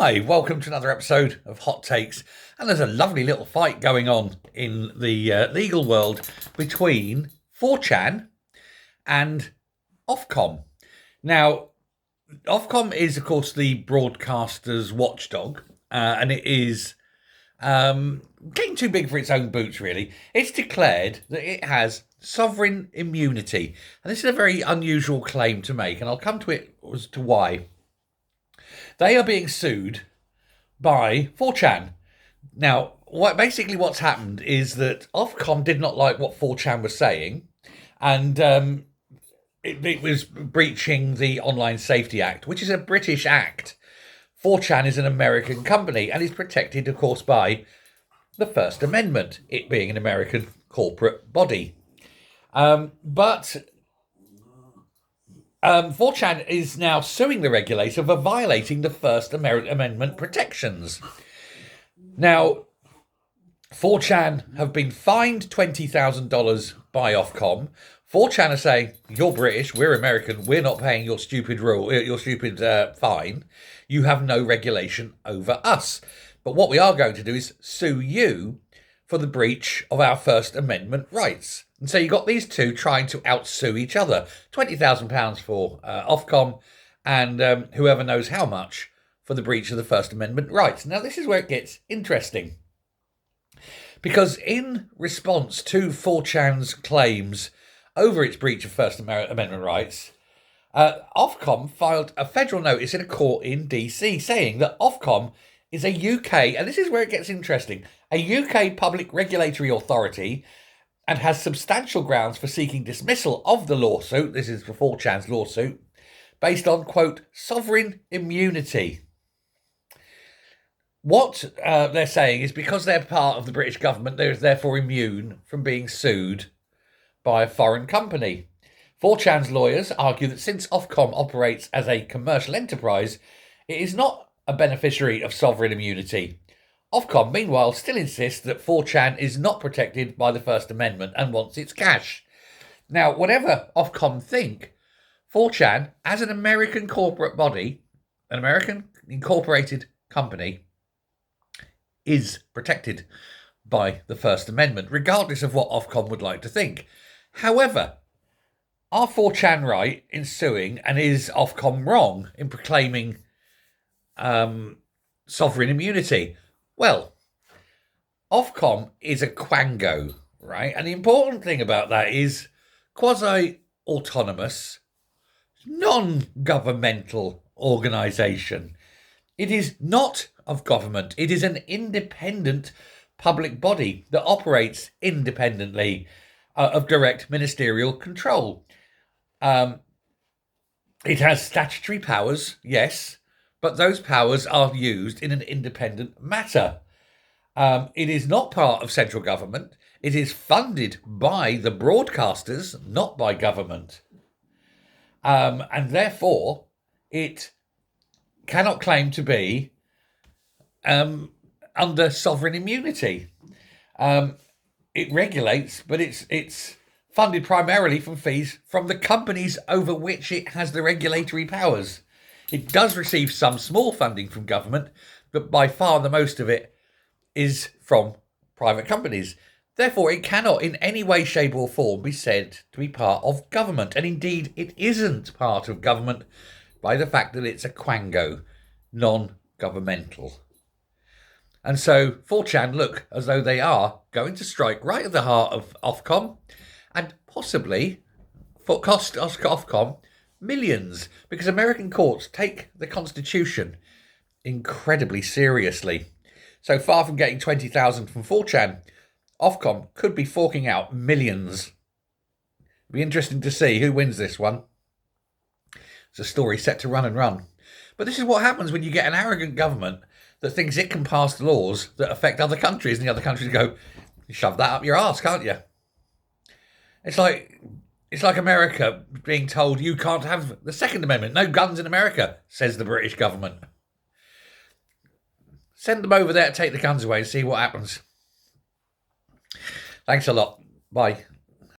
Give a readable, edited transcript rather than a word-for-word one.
Hi, welcome to another episode of Hot Takes. And there's a lovely little fight going on in the legal world between 4chan and Ofcom. Now, Ofcom is, of course, the broadcaster's watchdog, and it is getting too big for its own boots, really. It's declared that it has sovereign immunity. And this is a very unusual claim to make, and I'll come to it as to why. They are being sued by 4chan. Now, what's happened is that Ofcom did not like what 4chan was saying, and it was breaching the Online Safety Act, which is a British act. 4chan is an American company and is protected, of course, by the First Amendment, it being an American corporate body. But 4chan is now suing the regulator for violating the First Amendment protections. Now, 4chan have been fined $20,000 by Ofcom. 4chan are saying, you're British, we're American, we're not paying your stupid fine. You have no regulation over us. But what we are going to do is sue you for the breach of our First Amendment rights. And so you got these two trying to outsue each other. £20,000 for Ofcom and whoever knows how much for the breach of the First Amendment rights. Now, this is where it gets interesting. Because in response to 4chan's claims over its breach of First Amendment rights, Ofcom filed a federal notice in a court in DC saying that Ofcom is a UK, and this is where it gets interesting, a UK public regulatory authority and has substantial grounds for seeking dismissal of the lawsuit, this is for 4chan's lawsuit, based on, quote, sovereign immunity. What they're saying is because they're part of the British government, they're therefore immune from being sued by a foreign company. 4chan's lawyers argue that since Ofcom operates as a commercial enterprise, it is not a beneficiary of sovereign immunity. Ofcom, meanwhile, still insists that 4chan is not protected by the First Amendment and wants its cash. Now, whatever Ofcom think, 4chan, as an American corporate body, an American incorporated company, is protected by the First Amendment, regardless of what Ofcom would like to think. However, are 4chan right in suing, and is Ofcom wrong in proclaiming sovereign immunity? Well, Ofcom is a quango, right? And the important thing about that is quasi-autonomous, non-governmental organisation. It is not of government. It is an independent public body that operates independently of direct ministerial control. It has statutory powers, yes, but those powers are used in an independent matter. It is not part of central government. It is funded by the broadcasters, not by government. And therefore, it cannot claim to be under sovereign immunity. It regulates, but it's funded primarily from fees from the companies over which it has the regulatory powers. It does receive some small funding from government, but by far the most of it is from private companies. Therefore, it cannot in any way, shape or form be said to be part of government. And indeed, it isn't part of government by the fact that it's a quango, non-governmental. And so 4chan look as though they are going to strike right at the heart of Ofcom and possibly cost Ofcom millions, because American courts take the Constitution incredibly seriously. So far from getting 20,000 from 4chan, Ofcom could be forking out millions. It'll be interesting to see who wins this one. It's a story set to run and run. But this is what happens when you get an arrogant government that thinks it can pass laws that affect other countries, and the other countries go, you shove that up your arse, can't you? It's like America being told you can't have the Second Amendment. No guns in America, says the British government. Send them over there to take the guns away and see what happens. Thanks a lot. Bye.